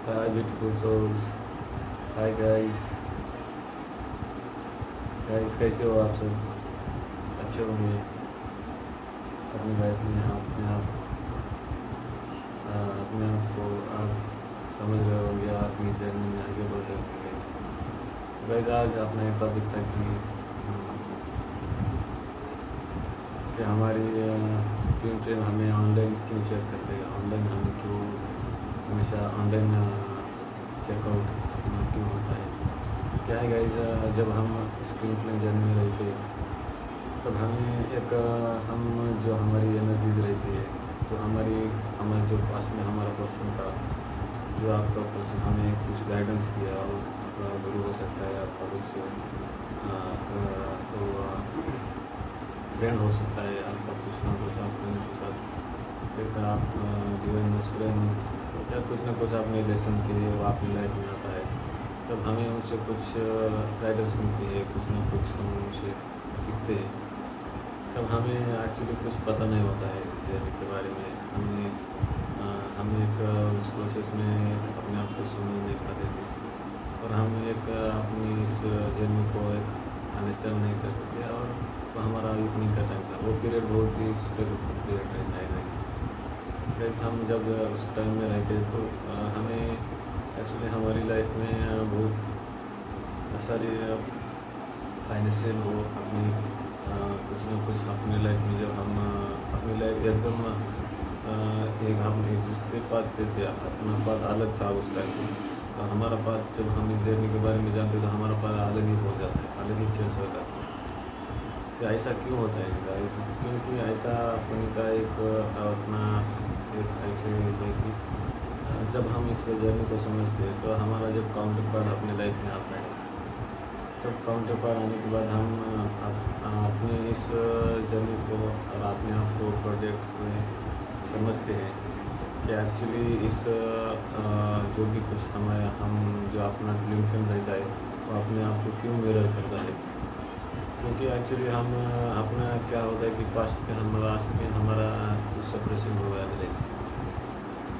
Hi beautiful souls. Hi guys. कैसे हो आप सब? अच्छे होंगे अपनी लाइफ में अपने आप को आप समझ रहे होंगे, आप अपनी जर्नी में आगे बढ़ रहे होंगे गाइस। आज अपना एक टॉपिक था कि हमारी टीम ट्रेन हमें ऑनलाइन क्यों चेक करते हैं, ऑनलाइन हमें क्यों हमेशा ऑनलाइन चेकआउट अपना क्यों होता है। क्या है गाइस, जब हम स्क्रीन प्ले जर्नी में रहते हैं तब हमें एक हम जो हमारी एनर्जीज रहती है, तो हमारे जो पास्ट में हमारा पर्सन था, जो आपका पर्सन हमें कुछ गाइडेंस किया, और आपका गुरु हो सकता है, आपका कुछ फ्रेंड हो सकता है, आपका कुछ ना कुछ आपने के साथ एक आप डिवाइन फ्रेंड या कुछ ना कुछ आपने लेसन किए, वो आपकी लाइफ में आता है। तब हमें उनसे कुछ गाइडेंस मिलती है, कुछ ना कुछ हम उनसे सीखते हैं। तब हमें एक्चुअली कुछ पता नहीं होता है इस जर्नी के बारे में। हम एक उस प्रोसेस में अपने आप को समझ नहीं पाते थे, और हम एक अपनी इस जर्नी को एक अंडरस्टैंड नहीं करते थे, और वो हमारा इवनिंग का टाइम था। वो पीरियड बहुत ही स्ट्रगल पीरियड रहता है गाइस। हम जब उस टाइम में रहते तो हमें एक्चुअली हमारी लाइफ में बहुत सारी फाइनेंशियल हो अपनी कुछ ना कुछ अपनी लाइफ में, जब हम अपनी लाइफ एकदम एक हम जिससे पाते थे, अपना पाथ अलग था उस टाइम पे। तो हमारा पाथ जब हम इस जर्नी के बारे में जानते तो हमारा पाथ अलग ही हो जाता है, अलग ही चेंज हो जाता है। तो ऐसा क्यों होता है गाइस? क्योंकि ऐसा होने का एक अपना एक ऐसे है कि जब हम इस जर्नी को समझते हैं तो हमारा जब काउंटर पार्ट अपने लाइफ में आता है, तब काउंटर पर आने के बाद हम अपने इस जर्नी को और अपने आप को प्रोजेक्ट में समझते हैं कि एक्चुअली इस जो भी कुछ हम जो अपना ड्रीम फिल्म रहता है वो अपने आप को क्यों मिरर करता है। क्योंकि एक्चुअली हम अपना क्या होता है कि पास्ट में हमारा कुछ सेपरेशन हो गया है,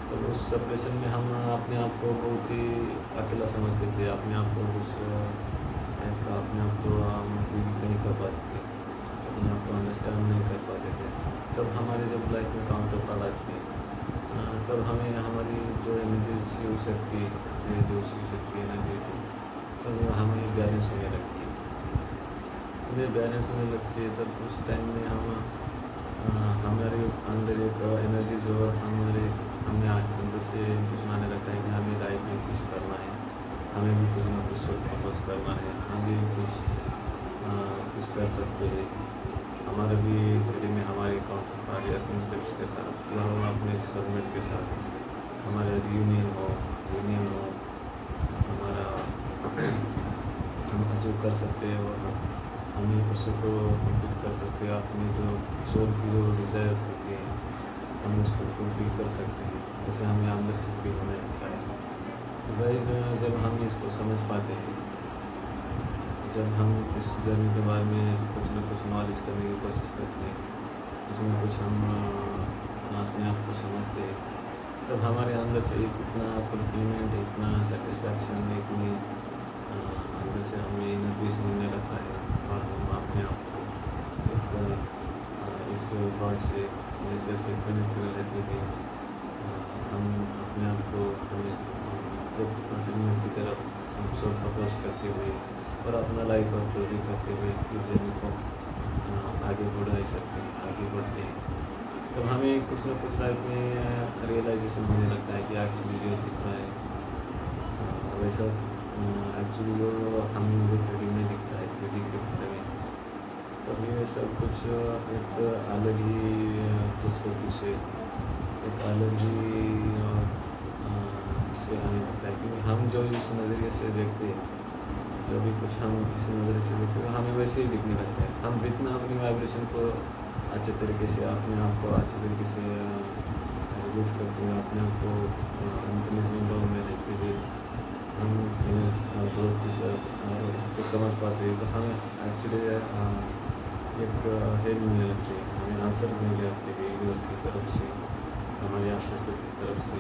तो उस सेपरेशन में हम अपने आप को बहुत ही अकेला समझते थे, अपने आप को कुछ अपने आप को हम फील नहीं कर पाते थे, अपने आप को अंडरस्टैंड नहीं कर पाते थे। तब हमारे जब लाइफ में काउंटर पार्ट आती है, तब हमें हमारी जो एनर्जी शिव शक्ति है, जो शिव शक्ति एनर्जी है, तब वो हमें बैलेंस होने लगती है। तो ये बैलेंस होने लगती है तब उस टाइम में हमारे अंदर एक एनर्जी जो हमें अंदर से कुछ आने लगता है कि हमें लाइफ में कुछ करना है, हमें भी कुछ ना कुछ फोकस करना है, हम भी कुछ कर सकते हैं। हमारे भी थ्री में हमारे काउंटर पार्ट या कॉन्फ्लिक्ट्स के साथ या हम अपने सोलमेट के साथ हमारा यूनियन हो हमारा हम अचीव कर सकते हैं, और हमें उसको कंप्लीट कर सकते हैं। अपनी जो सोल की जो डिज़ायर होती है हम उसको फुलफिल कर सकते हैं, जैसे हमें अंदर से फील होने लगता है। तो गाइस, जब हम इसको समझ पाते हैं, जब हम इस जर्नी के बारे में कुछ ना कुछ नॉलेज करने की कोशिश करते हैं, कुछ ना कुछ हम अपने आप को समझते हैं, तब हमारे अंदर से एक इतना फुलफिलमेंट, इतना सेटिस्फैक्शन, इतनी अंदर से हमें इनर पीस मिलने लगता है, और हम अपने आप को एक इस गॉड से हमेशा से कनेक्ट कर लेते हैं। हम अपने आप को हमें एक फुलफिलमेंट की तरफ हम सब प्रपोज करते हुए और अपना लाइफ और पूरी करते हुए इस जर्नी को आगे बढ़ा सकते हैं, आगे बढ़ते हैं। तब हमें कुछ ना कुछ लाइफ में रियलाइजेशन होने लगता है कि एक्चुअली जो दिख रहा है वैसा एक्चुअली जो हम जो थ्री में दिखता है, थ्री के बारे में, तब ये सब कुछ एक अलग ही पर्सपेक्टिव से, एक अलग ही इससे हमें लगता है कि हम जो इस नज़रिए से देखते हैं, जो भी कुछ हम इस नज़रिए से देखते हैं हमें वैसे ही दिखने लगता है। हम जितना अपनी वाइब्रेशन को अच्छे तरीके से, अपने आप को अच्छे तरीके से रिलीज करते हैं, अपने आप को अनकंडीशनल लव में देखते हुए हम ग्रोथ इसको समझ पाते हैं, तो हमें एक्चुअली एक हेल्प मिलने लगती है, हमें आंसर मिलने लगते हैं यूनिवर्स की तरफ से, हमारे एंसेस्टर की तरफ से,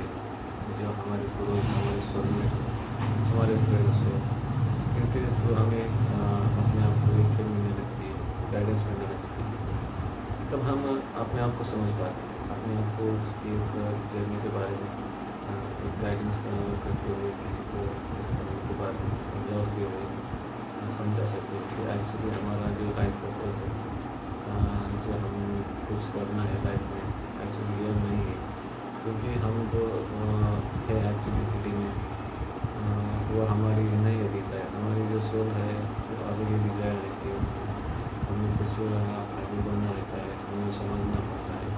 जो हमारे गुरु, हमारे सोलमेट, हमारे फ्रेंड्स हो, इनके थ्रू हमें अपने आप को एक मिलने लगती है, गाइडेंस मिलने लगती है। तब हम अपने आप को समझ पाते हैं, अपने आप को उसकी एक जर्नी के बारे में एक गाइडेंस करते हुए किसी को के बारे में समझाते हुए समझा सकते हैं कि एक्चुअली हमारा जो लाइफ पर्पज है, जो हम कुछ करना है लाइफ में, एक्चुअली ये नहीं है। क्योंकि हम जो है एक्चुअली सिटी में, वो हमारी नहीं है डिज़ायर, हमारी जो सोल है वो अलग ही डिज़ायर रहती है। उसमें हमें कुछ आगे बढ़ना रहता है, हमें समझना पड़ता है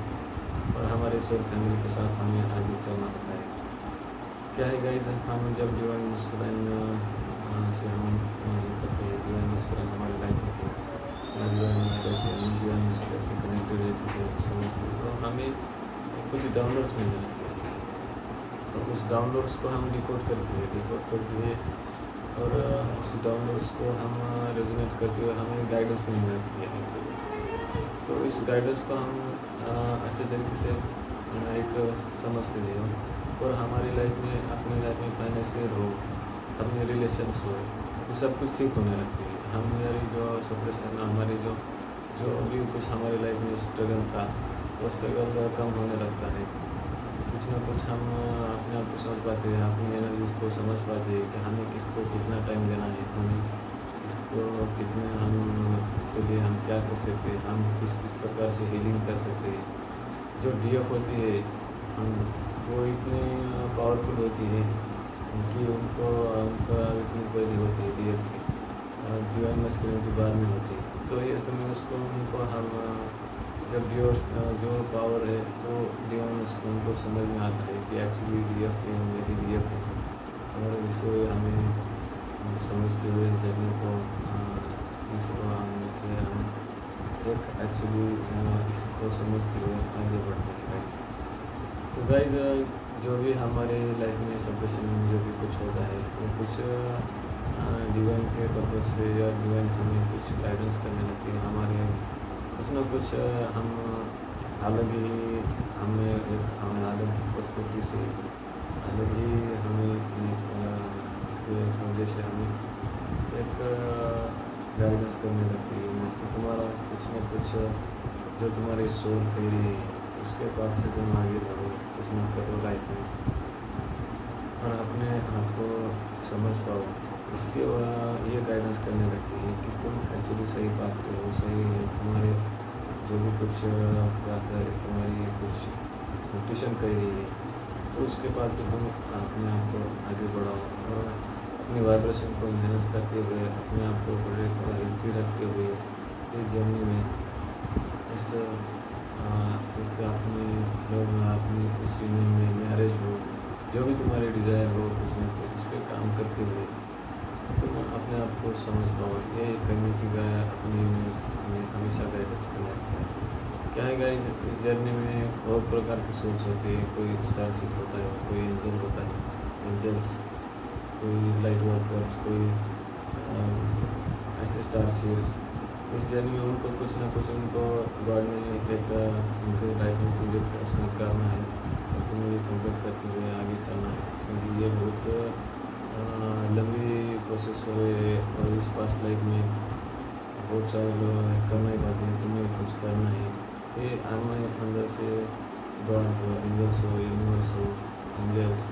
और हमारे सोल फैमिली के साथ हमें आगे चलना होता है। क्या है गाइस, हम जब डिवाइन मस्कुलाइन से हम ये करते हैं, डिवाइन मस्कुलाइन हमारी लाइफ में थे, डिवाइन मस्कुलाइन से कनेक्टेड रहते थे, समझते थे, तो हमें कुछ डाउनलोड्स मिलने लगते हैं। तो उस डाउनलोड्स को हम डिकोड करते हैं और उस डाउनलोड्स को हम रेजोनेट करते हुए हमें गाइडेंस मिलने लगती है एक्चुअली। तो इस गाइडेंस को हम अच्छे तरीके से एक समझते हैं और हमारी लाइफ में, अपनी लाइफ में फाइनेंशियल हो, अपने रिलेशन्स हो, ये सब कुछ ठीक होने लगती है। हमारी जो सप्रेशन, हमारी जो भी कुछ हमारी लाइफ में स्ट्रगल था, वो स्ट्रगल कम होने लगता है। कुछ ना कुछ हम अपने आप को समझ पाते हैं, अपनी एनर्जी को समझ पाते हैं कि हमें किसको कितना टाइम देना है, हमें इसको कितने हम के लिए हम क्या कर सकते हैं, हम किस किस प्रकार से हीलिंग कर सकते हैं। जो डीएफ होती है हम, वो इतनी पावरफुल होती है कि उनका इतनी पहली होती है डीएफ की, डिवाइन मस्कुलिनिटी बाद में होती है। तो ये समय उसको उनको हम जब जो पावर है तो डिवाइन मस्कुलिन उनको समझ में आता है कि एक्चुअली डीएफ मेरी डीएफ है, और इसे हमें समझते हुए जर्नी को से हम एक एक्चुअली इसको समझते हुए आगे बढ़ते हैं गाइज। तो गाइज, जो भी हमारे लाइफ में सप्रेशन में जो भी कुछ होता है, वो कुछ डिवाइन के पर्पज से या डिवाइन हमें कुछ गाइडेंस करने लगती है। हमारे कुछ ना कुछ हम अलग ही हमें अलग पर्सपेक्टिव से अलग ही हमें इसके वजह से हमें एक गाइडेंस करने लगती है। जैसे तुम्हारा कुछ ना कुछ जो तुम्हारी सोल कह रही है, उसके बाद से तुम आगे बढ़ो, कुछ ना करो लाइफ में और अपने आप को समझ पाओ। इसके ये गाइडेंस करने लगती है कि तुम एक्चुअली सही बात पे हो, सही है, तुम्हारे जो भी कुछ बात है, तुम्हारी कुछ मोटिवेशन कह रही है, तो उसके बाद तो तुम अपने आप को आगे बढ़ाओ और अपनी वाइब्रेशन को इन्हेंस करते हुए, अपने आप को बड़े हेल्थी रखते हुए इस जर्नी में, इस एक अपनी लोग अपनी इस यूनियन में मैरिज हो, जो भी तुम्हारी डिज़ायर हो, कुछ ना कुछ इस पर काम करते हुए तुम अपने आप को समझ पाओ। ये करने की गाय अपनी यूनियंस में हमेशा गाइडेंस करना है। क्या है गाइस, इस जर्नी में बहुत प्रकार के सोर्स होते हैं। कोई स्टारशिप होता है, कोई एंजल होता है, एंजल्स, कोई लाइट वर्कर्स, कोई ऐसे स्टारशिप्स। इस जर्नी में उनको कुछ ना कुछ उनको गॉड ने एक उनके लाइफ में कंप्लीट उसमें करना है और तुम्हें ये कंप्लीट करते हुए आगे चलना है, क्योंकि ये बहुत लंबी प्रोसेस है और इस पास्ट लाइफ में बहुत सारे लोग कर नहीं पाते हैं। तुम्हें कुछ करना है, ये आने अंदर से गॉड हो, एंजल्स हो, यूनिवर्स हो, एंजल्स,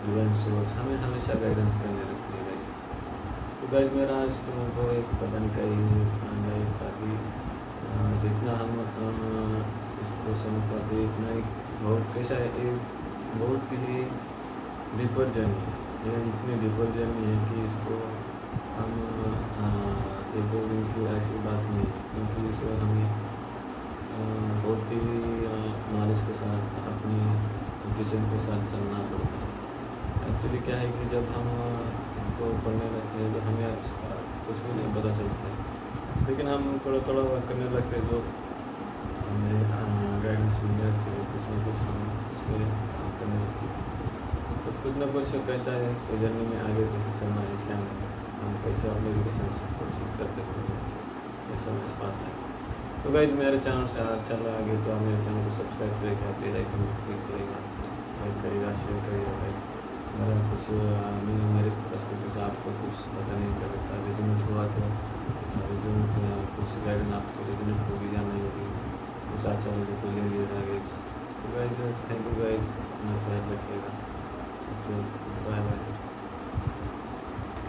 डिवाइन सोर्स हमें हमेशा गाइडेंस करने लगती है गाइस। तो गाइस, मेरा आज तुमको एक बताने का ही गाइस था कि जितना हम इसको समझ पाते इतना ही बहुत कैसा है, एक बहुत ही डीपर जर्नी है। ये इतनी डीपर जर्नी है कि इसको हम एक दो दिन की ऐसी बात नहीं है, क्योंकि इसे हमें बहुत ही नॉलेज के साथ अपनी इंट्यूशन के साथ चलना पड़ता है। एक्चुअली क्या है कि जब हम इसको पढ़ने लगते हैं तो हमें कुछ भी नहीं पता चलता है, लेकिन हम थोड़ा थोड़ा करने लगते हैं, जो हमें गाइडेंस मिलने लगती है, कुछ ना कुछ हम इसमें काम करने लगते हैं। तो कुछ ना कुछ कैसा है कि जर्नी में आगे कैसे चलना है, क्या नहीं, हम कैसे अपने रिलेशनशिप को ठीक कर सकते हैं, ये समझ पाते हैं। तो गाइज, मेरे चैनल से चल रहा आगे तो आप मेरे चैनल को सब्सक्राइब करेगा, बेल आइकन क्लिक करेगा, लाइक करेगा, शेयर करेगा। कुछ मेरे पर्सपेक्टिव से आपको कुछ पता नहीं लगा था, रेजोनेट हुआ तो रेजोनेट कुछ गाइडेंस आपको रेजोनेट होगी या नहीं होगी, कुछ अच्छा लगे तो ले लीजिएगा गाइज। तो गाइज थैंक यू गाइज, अपना ख्याल रखिएगा। Okay, bye bye.